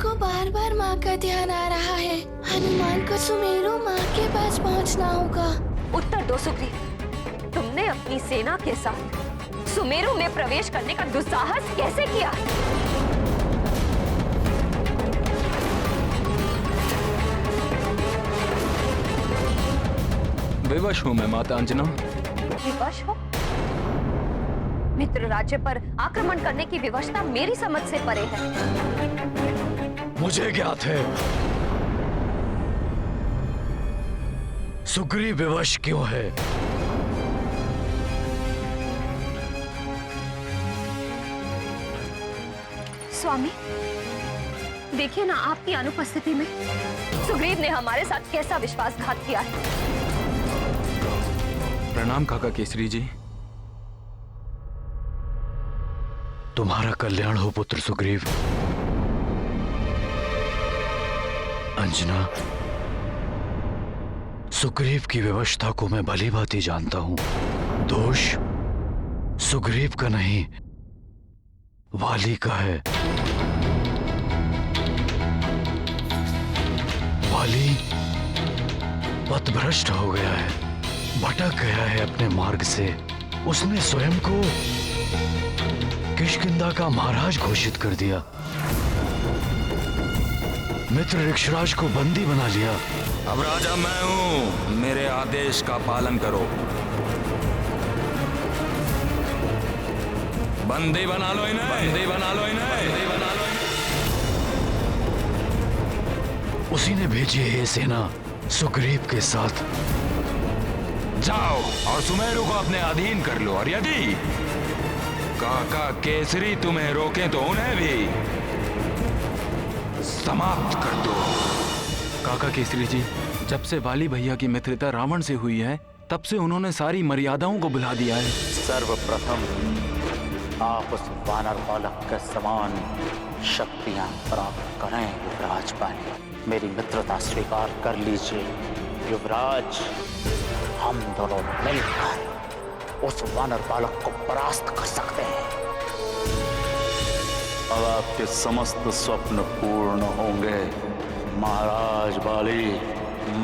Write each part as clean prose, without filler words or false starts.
को बार बार माँ का ध्यान आ रहा है। हनुमान को सुमेरु माँ के पास पहुँचना होगा। उत्तर दो सुग्रीव, तुमने अपनी सेना के साथ सुमेरु में प्रवेश करने का दुस्साहस कैसे किया? विवश हूँ मैं माता अंजना। विवश हो? मित्र राज्य पर आक्रमण करने की विवशता मेरी समझ से परे है। मुझे ज्ञात है सुग्रीव विवश क्यों है। स्वामी, देखिए ना, आपकी अनुपस्थिति में सुग्रीव ने हमारे साथ कैसा विश्वासघात किया है। प्रणाम काका केसरी जी। तुम्हारा कल्याण हो पुत्र सुग्रीव। अंजना, सुग्रीव की व्यवस्था को मैं भली भांति जानता हूं। दोष सुग्रीव का नहीं, वाली का है। वाली पथभ्रष्ट हो गया है, भटक गया है अपने मार्ग से। उसने स्वयं को किष्किंधा का महाराज घोषित कर दिया, मित्र ऋक्षराज को बंदी बना लिया। अब राजा मैं हूं, मेरे आदेश का पालन करो। बंदी बना लो इन्हें, बंदी बना लो इन्हें, बंदी बना लो इन्हें। उसी ने भेजी है ये सेना सुग्रीव के साथ। जाओ और सुमेरु को अपने अधीन कर लो, और यदि काका केसरी तुम्हें रोके तो उन्हें भी समाप्त कर दो। काका केसरी जी, जब से वाली भैया की मित्रता रावण से हुई है, तब से उन्होंने सारी मर्यादाओं को भुला दिया है। सर्वप्रथम आप उस वानर बालक के समान शक्तियां प्राप्त करें युवराज पानी। मेरी मित्रता स्वीकार कर लीजिए युवराज। हम दोनों मिलकर उस वानर बालक को परास्त कर सकते हैं। अब आपके समस्त स्वप्न पूर्ण होंगे महाराज बाली।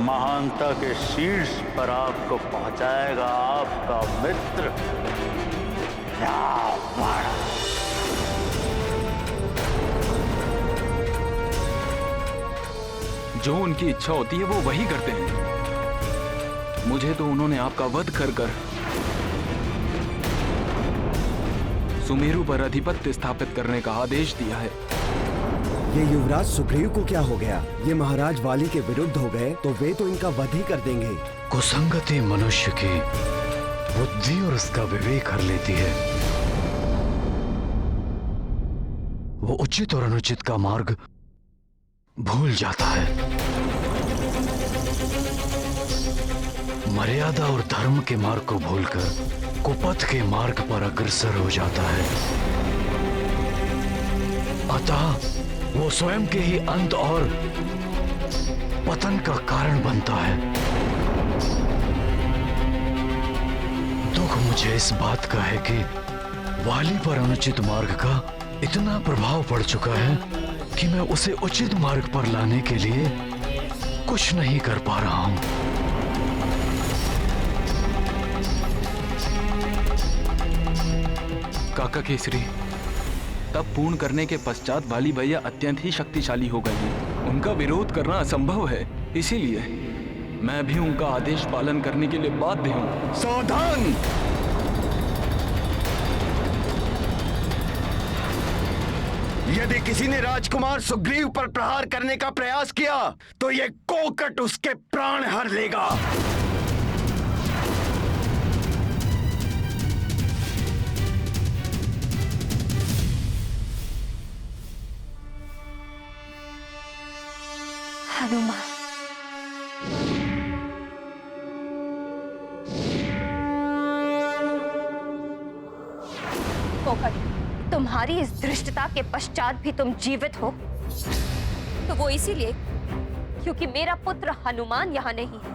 महानता के शीर्ष पर आपको पहुंचाएगा आपका मित्र रावण। जो उनकी इच्छा होती है वो वही करते हैं। मुझे तो उन्होंने आपका वध कर कर सुमेरु पर आधिपत्य स्थापित करने का आदेश दिया है। ये युवराज सुग्रीव को क्या हो गया? ये महाराज वाली के विरुद्ध हो गए तो वे तो इनका वध ही कर देंगे। कुसंगति मनुष्य की बुद्धि और उसका विवेक हर लेती है। वो उचित और अनुचित का मार्ग भूल जाता है। मर्यादा और धर्म के मार्ग को भूलकर कुपथ के मार्ग पर अग्रसर हो जाता है। अतः वो स्वयं के ही अंत और पतन का कारण बनता है। दुख मुझे इस बात का है कि वाली पर अनुचित मार्ग का इतना प्रभाव पड़ चुका है कि मैं उसे उचित मार्ग पर लाने के लिए कुछ नहीं कर पा रहा हूं। काका केसरी, तब पूर्ण करने के पश्चात वाली भैया अत्यंत ही शक्तिशाली हो गए हैं। उनका विरोध करना असंभव है, इसीलिए मैं भी उनका आदेश पालन करने के लिए बाध्य हूं। सावधान! यदि किसी ने राजकुमार सुग्रीव पर प्रहार करने का प्रयास किया तो ये कोकट उसके प्राण हर लेगा। हनुमान, कोकट, तुम्हारी इस धृष्टता के पश्चात भी तुम जीवित हो तो वो इसीलिए क्योंकि मेरा पुत्र हनुमान यहाँ नहीं है।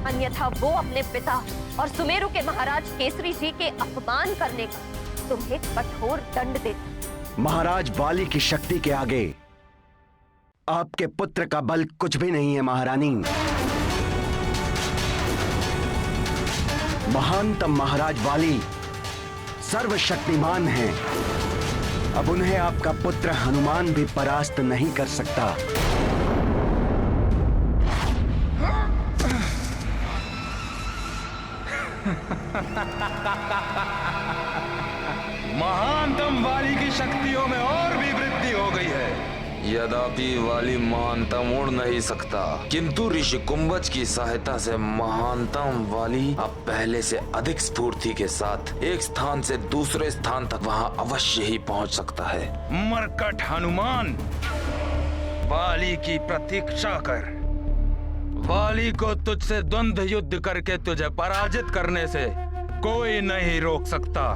अन्यथा वो अपने पिता और सुमेरु के महाराज केसरी जी के अपमान करने का तुम्हें कठोर दंड देता। महाराज बाली की शक्ति के आगे आपके पुत्र का बल कुछ भी नहीं है महारानी। महानतम महाराज बाली सर्वशक्तिमान हैं। अब उन्हें आपका पुत्र हनुमान भी परास्त नहीं कर सकता। महानतम वाली की शक्तियों में और भी वृद्धि हो गई है। यद्यपि वाली महानतम उड़ नहीं सकता, किंतु ऋषि कुंभज की सहायता से महानतम वाली अब पहले से अधिक स्फूर्ति के साथ एक स्थान से दूसरे स्थान तक वहां अवश्य ही पहुंच सकता है। मरकट हनुमान, वाली की प्रतीक्षा कर। वाली को तुझसे द्वंद्व युद्ध करके तुझे पराजित करने से कोई नहीं रोक सकता।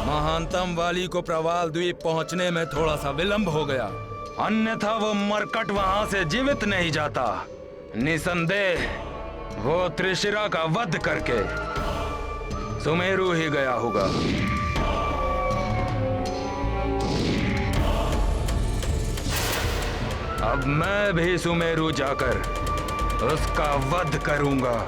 महानतम वाली को प्रवाल द्वीप पहुंचने में थोड़ा सा विलंब हो गया, अन्यथा वो मरकट वहां से जीवित नहीं जाता। निसंदेह वो त्रिशिरा का वध करके सुमेरु ही गया होगा। अब मैं भी सुमेरु जाकर उसका वध करूंगा।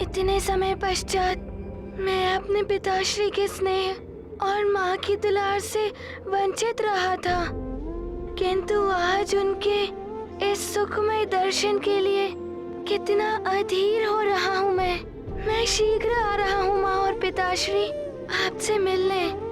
इतने समय पश्चात मैं अपने पिताश्री के स्नेह और माँ की दुलार से वंचित रहा था, किंतु आज उनके इस सुखमय दर्शन के लिए कितना अधीर हो रहा हूँ मैं शीघ्र आ रहा हूँ माँ और पिताश्री आपसे मिलने।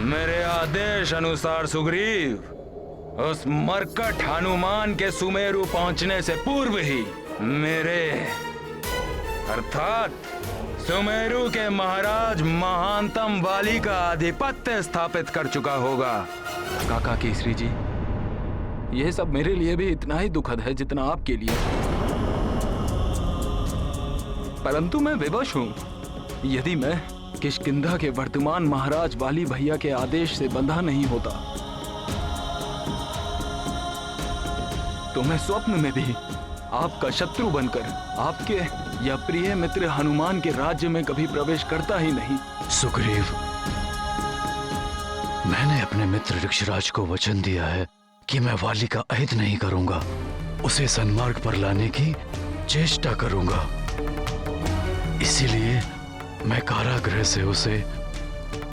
मेरे आदेश अनुसार सुग्रीव, उस मरकट हनुमान के सुमेरु पहुंचने से पूर्व ही मेरे अर्थात सुमेरु के महाराज महानतम वाली का आधिपत्य स्थापित कर चुका होगा। काका केसरी जी, यह सब मेरे लिए भी इतना ही दुखद है जितना आपके लिए, परंतु मैं विवश हूं। यदि मैं किष्किंधा के वर्तमान महाराज वाली भैया के आदेश से बंधा नहीं होता तो मैं स्वप्न में भी आपका शत्रु बनकर आपके या प्रिय मित्र हनुमान के राज्य में कभी प्रवेश करता ही नहीं। सुग्रीव, मैंने अपने मित्र ऋक्षराज को वचन दिया है कि मैं वाली का अहित नहीं करूंगा, उसे सन्मार्ग पर लाने की चेष्टा करूंगा। इसीलिए मैं कारागृह से उसे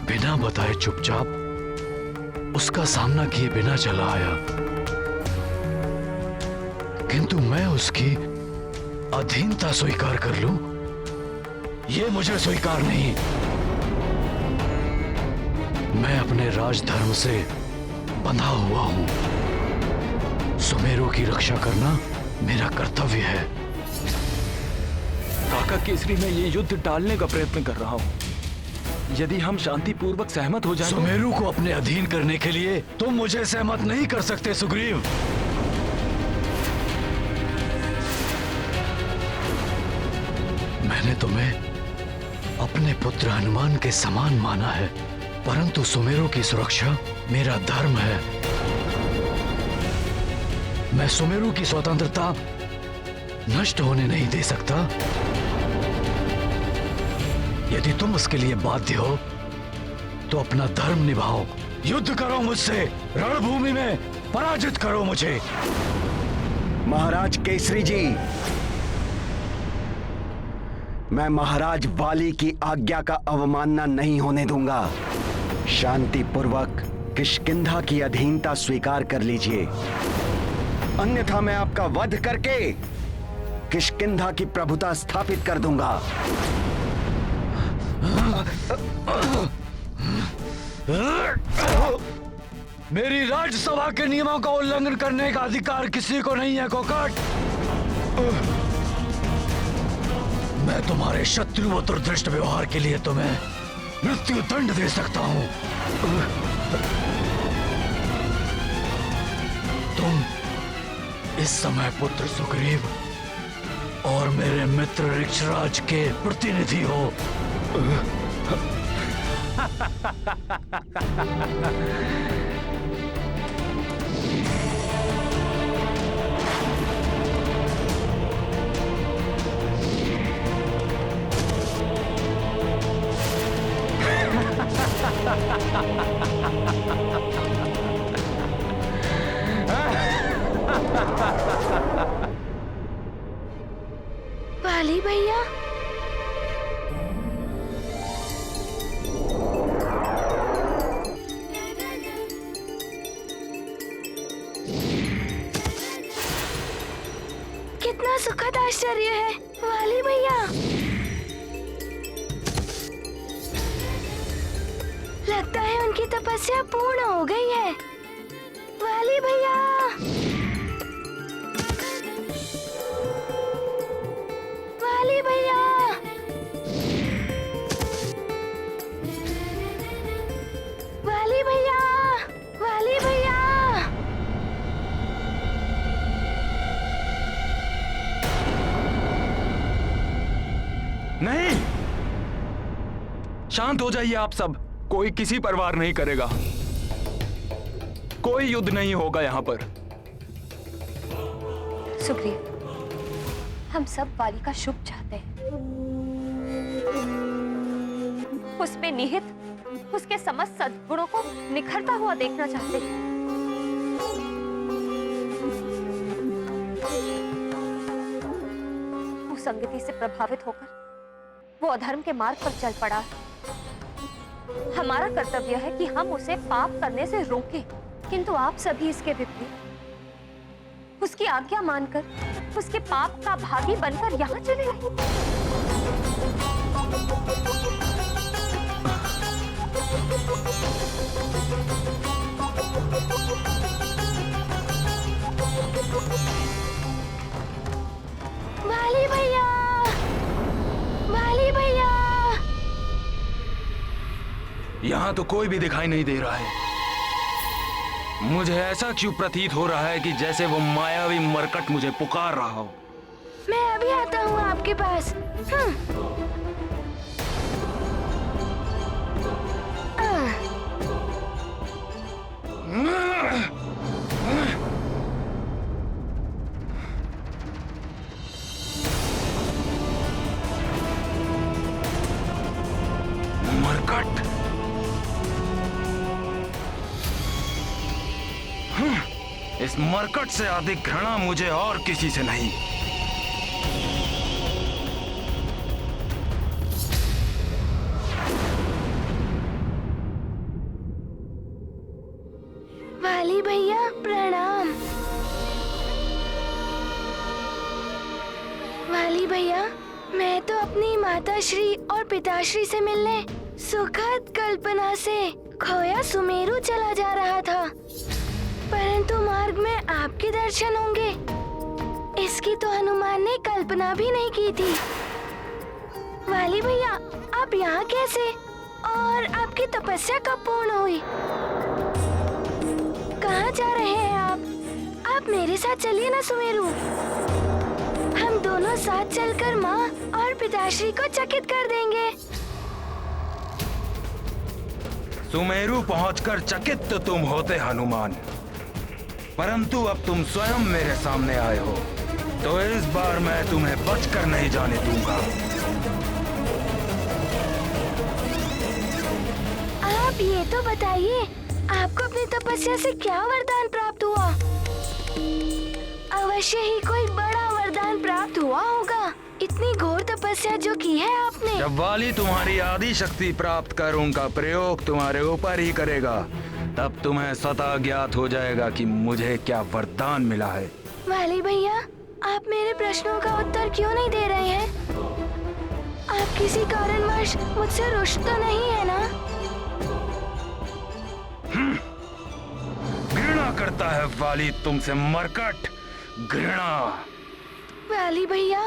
बिना बताए चुपचाप उसका सामना किए बिना चला आया, किंतु मैं उसकी अधीनता स्वीकार कर लूं, यह मुझे स्वीकार नहीं। मैं अपने राजधर्म से बंधा हुआ हूं। सुमेरु की रक्षा करना मेरा कर्तव्य है। काका केसरी, मैं ये युद्ध टालने का प्रयत्न कर रहा हूँ। यदि हम शांतिपूर्वक सहमत हो जाएं, सुमेरु को अपने अधीन करने के लिए तुम मुझे सहमत नहीं कर सकते सुग्रीव। मैंने तुम्हें अपने पुत्र हनुमान के समान माना है, परंतु सुमेरु की सुरक्षा मेरा धर्म है। मैं सुमेरु की स्वतंत्रता नष्ट होने नहीं दे सकता। यदि तुम उसके लिए बाध्य हो तो अपना धर्म निभाओ, युद्ध करो मुझसे, रणभूमि में पराजित करो मुझे। महाराज केसरी जी, मैं महाराज बाली की आज्ञा का अवमानना नहीं होने दूंगा। शांतिपूर्वक किष्किंधा की अधीनता स्वीकार कर लीजिए। अन्यथा मैं आपका वध करके किष्किंधा की प्रभुता स्थापित कर दूंगा। मेरी राज्यसभा के नियमों का उल्लंघन करने का अधिकार किसी को नहीं है कोकट। मैं तुम्हारे शत्रु व दुर्दृष्ट व्यवहार के लिए तुम्हें मृत्यु दंड दे सकता हूं। तुम इस समय पुत्र सुग्रीव और मेरे मित्र ऋक्षराज के प्रतिनिधि हो। वाली भैया, कितना सुखद आश्चर्य है। वाली भैया, लगता है उनकी तपस्या पूर्ण हो गई है। वाली भैया, वाली भैया, वाली भैया, वाली भैया। नहीं, शांत हो जाइए आप सब। कोई किसी पर वार नहीं करेगा। कोई युद्ध नहीं होगा यहाँ पर। सुग्रीव, हम सब वाली का शुभ चाहते हैं। उसमें निहित उसके समस्त सद्गुणों को निखरता हुआ देखना चाहते हैं। कुसंगति से प्रभावित होकर वो अधर्म के मार्ग पर चल पड़ा। हमारा कर्तव्य है कि हम उसे पाप करने से रोकें, किंतु आप सभी इसके विपरीत उसकी आज्ञा मानकर उसके पाप का भागी बनकर यहाँ चले आए। वाली भैया, वाली भैया। यहाँ तो कोई भी दिखाई नहीं दे रहा है। मुझे ऐसा क्यों प्रतीत हो रहा है कि जैसे वो मायावी मरकट मुझे पुकार रहा हो। मैं अभी आता हूँ आपके पास। मरकट, इस मरकट से अधिक घृणा मुझे और किसी से नहीं। वाली भैया प्रणाम। वाली भैया, मैं तो अपनी माताश्री और पिताश्री से मिलने सुखद कल्पना से खोया सुमेरु चला जा रहा था, परंतु मार्ग में आपके दर्शन होंगे, इसकी तो हनुमान ने कल्पना भी नहीं की थी। वाली भैया, आप यहाँ कैसे और आपकी तपस्या कब पूर्ण हुई? कहाँ जा रहे हैं आप? आप मेरे साथ चलिए ना सुमेरु। हम दोनों साथ चलकर माँ और पिताश्री को चकित कर देंगे। सुमेरु पहुंचकर चकित तो तुम होते हनुमान, परंतु अब तुम स्वयं मेरे सामने आए हो, तो इस बार मैं तुम्हें बचकर नहीं जाने दूंगा। आप ये तो बताइए, आपको अपनी तपस्या से क्या वरदान प्राप्त हुआ? अवश्य ही कोई बड़ा वरदान प्राप्त हुआ होगा, इतनी घोर तपस्या जो की है आपने। जब वाली तुम्हारी आदि शक्ति प्राप्त कर उनका प्रयोग तुम्हारे ऊपर ही करेगा, तब तुम्हें स्वतः ज्ञात हो जाएगा कि मुझे क्या वरदान मिला है। वाली भैया, आप मेरे प्रश्नों का उत्तर क्यों नहीं दे रहे हैं? आप किसी कारणवश मुझसे रुष्ट तो नहीं है ना? घृणा करता है वाली तुमसे मरकट, घृणा। वाली भैया,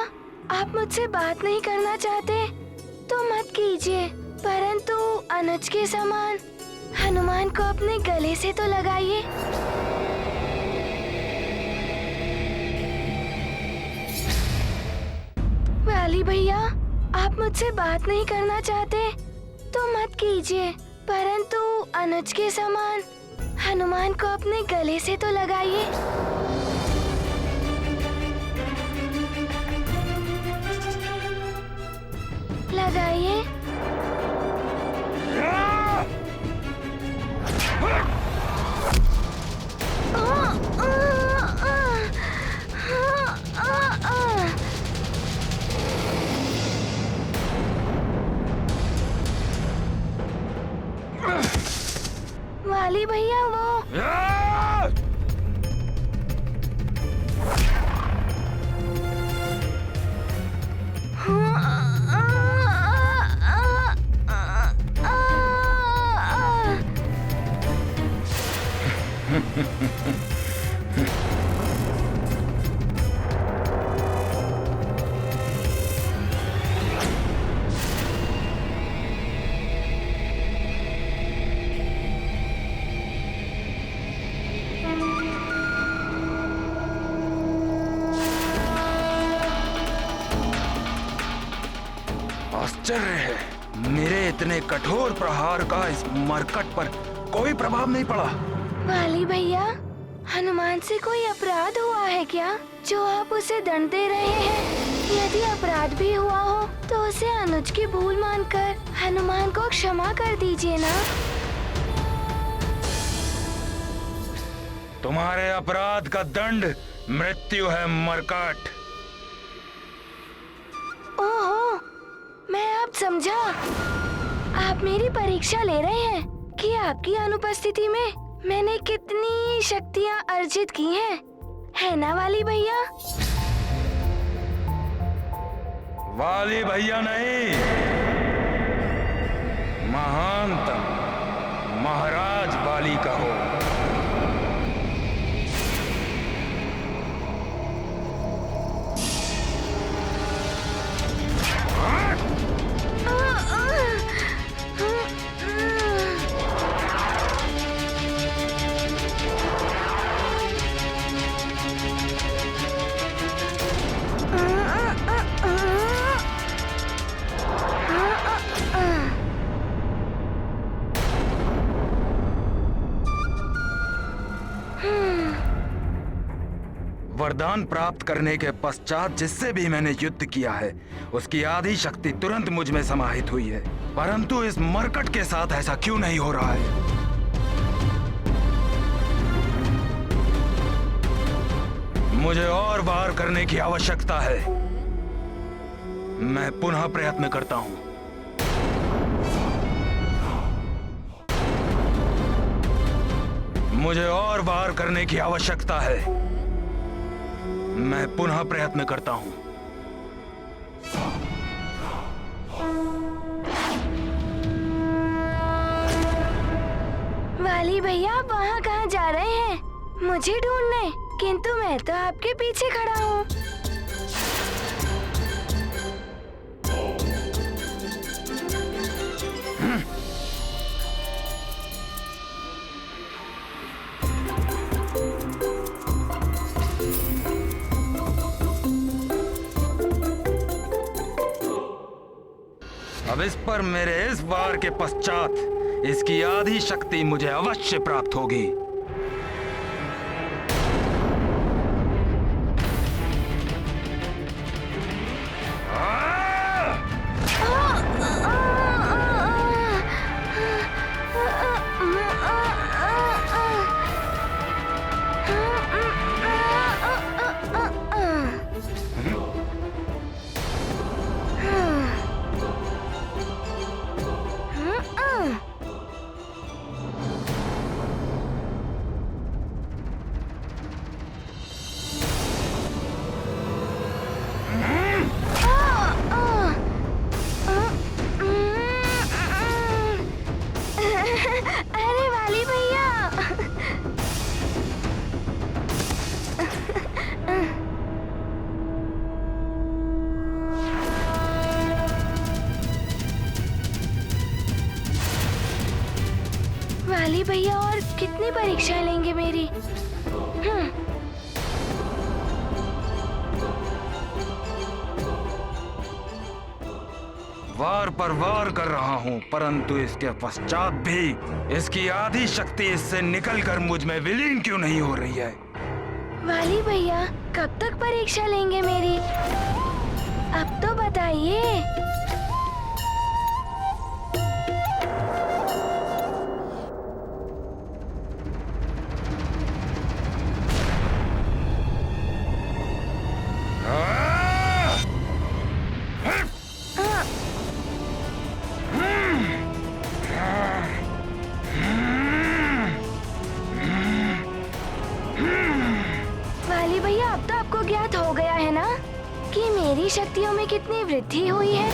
आप मुझसे बात नहीं करना चाहते तो मत कीजिए, परंतु अनुज के समान हनुमान को अपने गले से तो लगाइए। वाली भैया, आप मुझसे बात नहीं करना चाहते तो मत कीजिए, परंतु अनुज के समान हनुमान को अपने गले से तो लगाइए। लगाइए। वाली भैया, वो आश्चर्य है, मेरे इतने कठोर प्रहार का इस मरकट पर कोई प्रभाव नहीं पड़ा। वाली भैया, हनुमान से कोई अपराध हुआ है क्या जो आप उसे दंड दे रहे हैं? यदि अपराध भी हुआ हो तो उसे अनुज की भूल मानकर हनुमान को क्षमा कर दीजिए ना। तुम्हारे अपराध का दंड मृत्यु है मरकट। ओहो, मैं अब समझा। आप मेरी परीक्षा ले रहे हैं कि आपकी अनुपस्थिति में मैंने कितनी शक्तियाँ अर्जित की हैं, है ना वाली भैया? वाली भैया नहीं, महानतम महाराज वाली कहो। वरदान प्राप्त करने के पश्चात जिससे भी मैंने युद्ध किया है उसकी आधी शक्ति तुरंत मुझ में समाहित हुई है, परंतु इस मरकट के साथ ऐसा क्यों नहीं हो रहा है? मुझे और वार करने की आवश्यकता है। मैं पुनः प्रयत्न करता हूं। मुझे और वार करने की आवश्यकता है। मैं पुनः प्रयत्न करता हूं। वाली भैया, आप वहाँ कहाँ जा रहे हैं? मुझे ढूंढने? किंतु मैं तो आपके पीछे खड़ा हूँ। अब इस पर मेरे इस वार के पश्चात इसकी आधी शक्ति मुझे अवश्य प्राप्त होगी। भैया और कितनी परीक्षा लेंगे मेरी? वार पर वार कर रहा हूँ, परंतु इसके पश्चात भी इसकी आधी शक्ति इससे निकलकर मुझ में विलीन क्यों नहीं हो रही है? वाली भैया कब तक परीक्षा लेंगे मेरी? अब तो बताइए। वाली भैया अब तो आपको ज्ञात हो गया है ना कि मेरी शक्तियों में कितनी वृद्धि हुई है।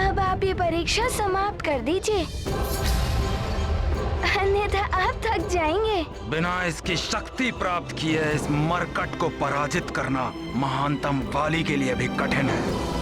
अब आप ये परीक्षा समाप्त कर दीजिए, अन्यथा आप थक जाएंगे। बिना इसकी शक्ति प्राप्त किए इस मरकट को पराजित करना महानतम वाली के लिए भी कठिन है।